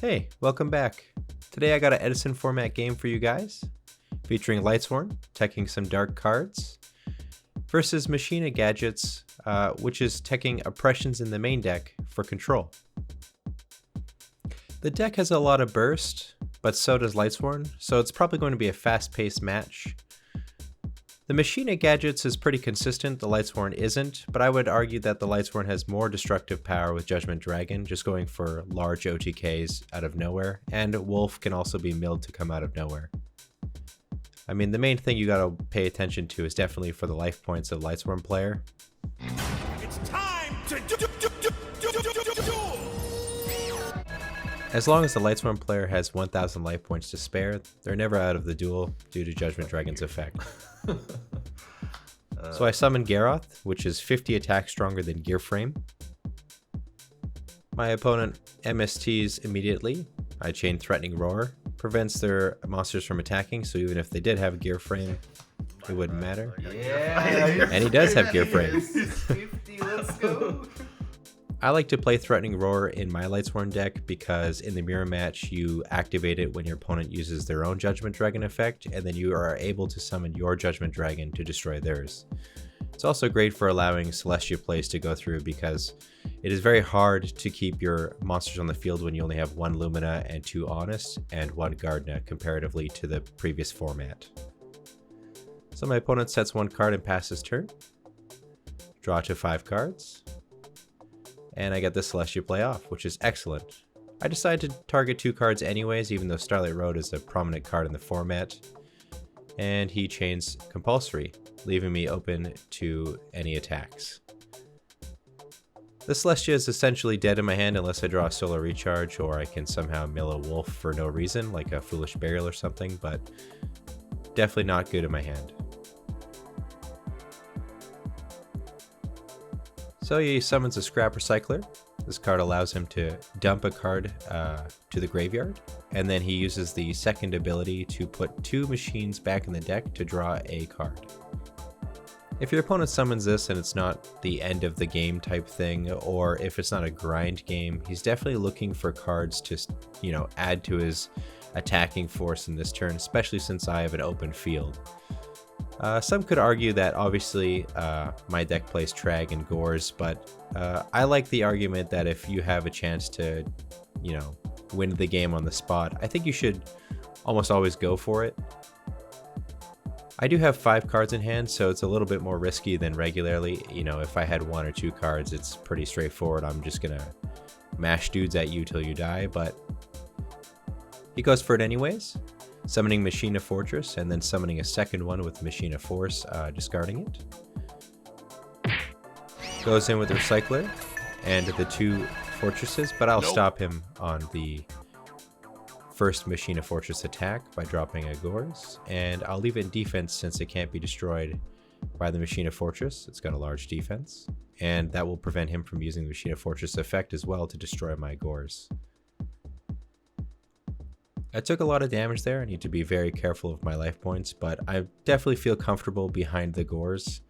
Hey, welcome back. Today I got an Edison format game for you guys, featuring Lightsworn, teching some dark cards, versus Machina Gadgets, which is teching oppressions in the main deck for control. The deck has a lot of burst, but so does Lightsworn, so it's probably going to be a fast-paced match. The Machina Gadgets is pretty consistent, the Lightsworn isn't, but I would argue that the Lightsworn has more destructive power with Judgment Dragon, just going for large OTKs out of nowhere, and Wolf can also be milled to come out of nowhere. I mean, the main thing you gotta pay attention to is definitely for the life points of the Lightsworn player. It's time to do. As long as the Lightsworn player has 1000 life points to spare, they're never out of the duel due to Judgment Dragon's effect. So I summon Garroth, which is 50 attack stronger than Gear Frame. My opponent MSTs immediately. I chain Threatening Roar, prevents their monsters from attacking, so even if they did have Gear Frame, it wouldn't matter. Yeah, And he does have Gear Frame. 50, let's go. I like to play Threatening Roar in my Lightsworn deck because in the mirror match you activate it when your opponent uses their own Judgment Dragon effect, and then you are able to summon your Judgment Dragon to destroy theirs. It's also great for allowing Celestia plays to go through because it is very hard to keep your monsters on the field when you only have 1 Lumina and 2 Honest and 1 Gardna comparatively to the previous format. So my opponent sets 1 card and passes turn. Draw to 5 cards. And I get the Celestia play off, which is excellent. I decided to target 2 cards anyways, even though Starlight Road is a prominent card in the format. And he chains Compulsory, leaving me open to any attacks. The Celestia is essentially dead in my hand unless I draw a Solar Recharge, or I can somehow mill a Wolf for no reason, like a Foolish Burial or something, but definitely not good in my hand. So he summons a Scrap Recycler. This card allows him to dump a card to the graveyard, and then he uses the second ability to put 2 machines back in the deck to draw a card. If your opponent summons this and it's not the end of the game type thing, or if it's not a grind game, he's definitely looking for cards to, add to his attacking force in this turn, especially since I have an open field. Some could argue that obviously my deck plays Trag and Gores, but I like the argument that if you have a chance to, win the game on the spot, I think you should almost always go for it. I do have 5 cards in hand, so it's a little bit more risky than regularly. If I had 1 or 2 cards, it's pretty straightforward. I'm just gonna mash dudes at you till you die, but he goes for it anyways. Summoning Machina Fortress, and then summoning a second one with Machina Force, discarding it. Goes in with the Recycler and the 2 Fortresses, but I'll stop him on the first Machina Fortress attack by dropping a Gores, and I'll leave it in defense since it can't be destroyed by the Machina Fortress. It's got a large defense, and that will prevent him from using the Machina Fortress effect as well to destroy my Gores. I took a lot of damage there. I need to be very careful of my life points, but I definitely feel comfortable behind the Gores.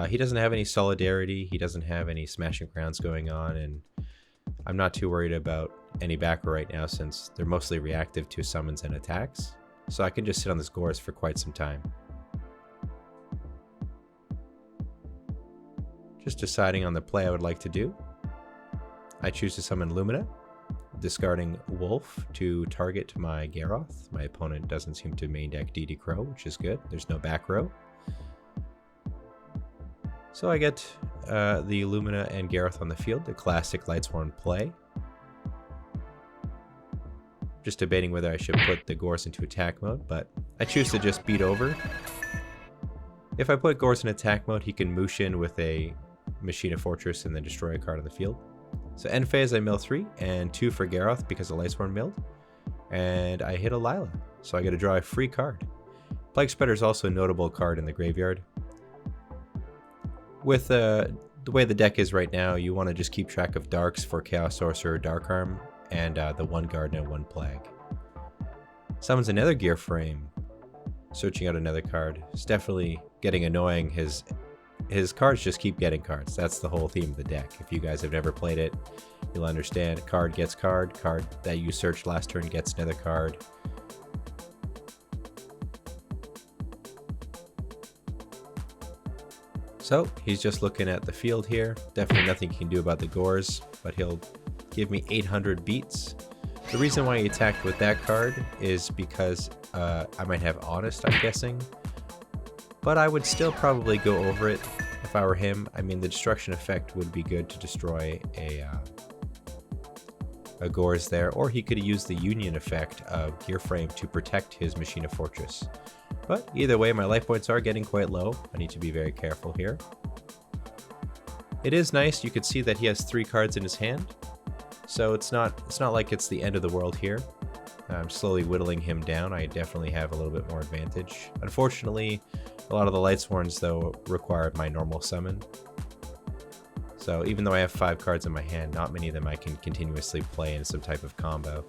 He doesn't have any Solidarity, he doesn't have any Smashing Grounds going on, and I'm not too worried about any back row right now since they're mostly reactive to summons and attacks, so I can just sit on this Gores for quite some time. Just deciding on the play I would like to do. I choose to summon Lumina, discarding Wolf to target my Garroth. My opponent doesn't seem to main deck DD Crow, which is good. There's no back row. So I get the Lumina and Garroth on the field, the classic Lightsworn play. Just debating whether I should put the Gores into attack mode, but I choose to just beat over. If I put Gores in attack mode, he can moosh in with a Machina Fortress and then destroy a card on the field. So end phase I mill 3 and 2 for Garroth because the Lightsworn milled, and I hit a Lila, so I get to draw a free card. Plague Spreader is also a notable card in the graveyard. With the way the deck is right now, you want to just keep track of Darks for Chaos Sorcerer, Dark Arm, and the 1 Gardna, 1 Plague. Summons another Gear Frame, searching out another card. It's definitely getting annoying. His his cards just keep getting cards. That's the whole theme of the deck. If you guys have never played it, you'll understand. Card gets card. Card that you searched last turn gets another card. So he's just looking at the field here. Definitely nothing he can do about the Gores, but he'll give me 800 beats. The reason why he attacked with that card is because I might have Honest, I'm guessing. But I would still probably go over it if I were him. I mean, the destruction effect would be good to destroy a Gores there, or he could use the Union effect of Gear Frame to protect his Machina Fortress. But either way, my life points are getting quite low. I need to be very careful here. It is nice, you can see that he has 3 cards in his hand. So it's not like it's the end of the world here. I'm slowly whittling him down. I definitely have a little bit more advantage. Unfortunately, a lot of the Lightsworns though require my normal summon. So even though I have 5 cards in my hand, not many of them I can continuously play in some type of combo.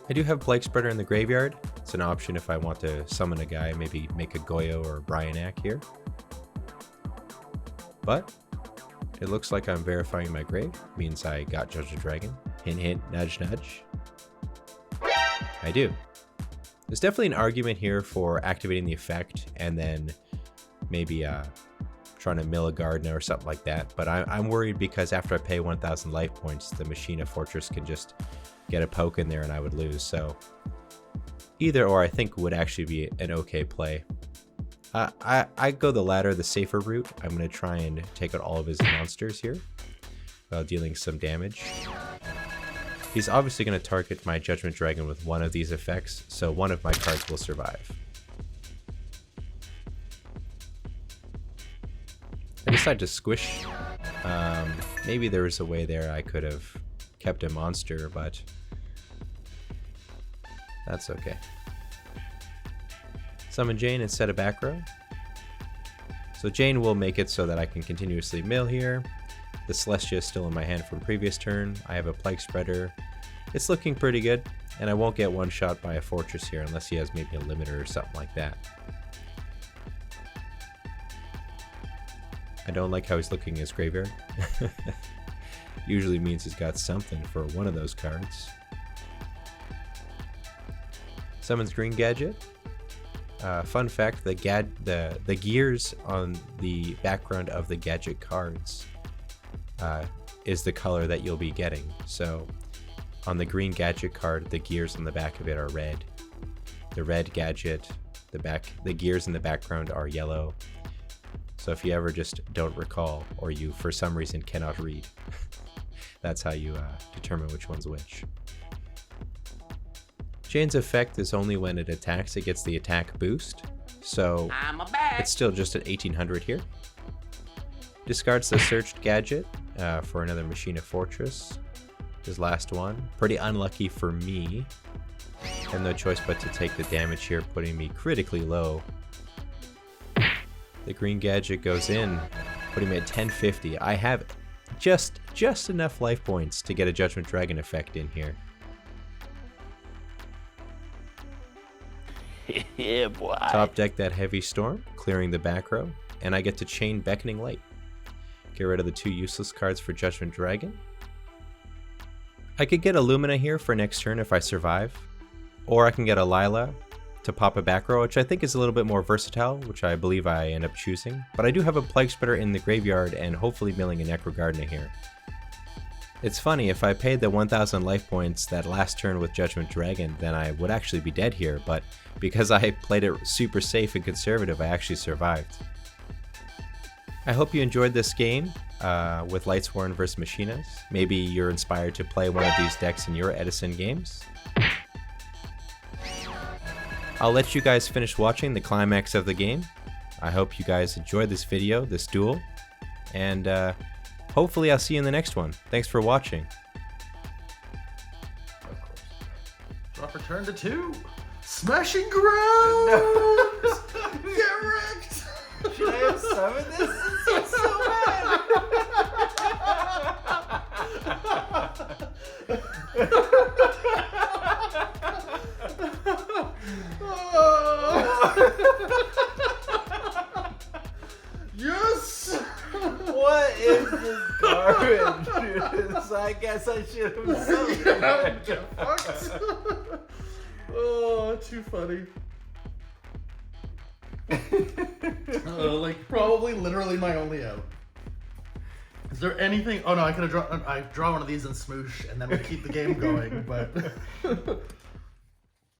I do have Plague Spreader in the graveyard. It's an option if I want to summon a guy, maybe make a Goyo or a Bryanak here. But it looks like I'm verifying my grave, means I got Judge the Dragon. Hint hint, nudge nudge. I do. There's definitely an argument here for activating the effect and then maybe trying to mill a Gardener or something like that, but I'm worried because after I pay 1,000 life points, the Machina Fortress can just get a poke in there and I would lose. So either or I think would actually be an okay play. I go the latter, the safer route. I'm going to try and take out all of his monsters here while dealing some damage. He's obviously going to target my Judgment Dragon with one of these effects, so one of my cards will survive. I decided to squish. Maybe there was a way there I could have kept a monster, but that's okay. Summon Jane instead of back row. So Jane will make it so that I can continuously mill here. The Celestia is still in my hand from previous turn. I have a Plague Spreader. It's looking pretty good, and I won't get one shot by a Fortress here unless he has maybe a limiter or something like that. I don't like how he's looking in his graveyard. Usually means he's got something for one of those cards. Summons Green Gadget. Fun fact, the gears on the background of the gadget cards is the color that you'll be getting. So on the green gadget card, the gears on the back of it are red. The red gadget, the gears in the background are yellow. So if you ever just don't recall, or you for some reason cannot read, that's how you determine which one's which. Jane's effect is only when it attacks, it gets the attack boost. So it's still just at 1800 here. Discards the searched gadget for another Machina Fortress. His last one. Pretty unlucky for me. Have no choice but to take the damage here, putting me critically low. The green gadget goes in, putting me at 1050. I have just enough life points to get a Judgment Dragon effect in here. Yeah, boy. Top deck that Heavy Storm, clearing the back row, and I get to chain Beckoning Light. Get rid of the 2 useless cards for Judgment Dragon. I could get a Lumina here for next turn if I survive, or I can get a Lila to pop a back row, which I think is a little bit more versatile, which I believe I end up choosing. But I do have a Plague Spreader in the graveyard and hopefully milling a Necro Gardener here. It's funny, if I paid the 1,000 life points that last turn with Judgment Dragon, then I would actually be dead here, but because I played it super safe and conservative, I actually survived. I hope you enjoyed this game with Lightsworn vs Machinas. Maybe you're inspired to play one of these decks in your Edison games. I'll let you guys finish watching the climax of the game. I hope you guys enjoyed this video, this duel, and hopefully I'll see you in the next one. Thanks for watching. Of course. Drop return to 2. Smashing ground! Get wrecked! Should I have summoned this? This is so bad! This is garbage. So I guess I should have Fucked. Oh, too funny. Like probably literally my only out. Is there anything? Oh no, I could have drawn. I draw one of these and smoosh, and then we keep the game going. But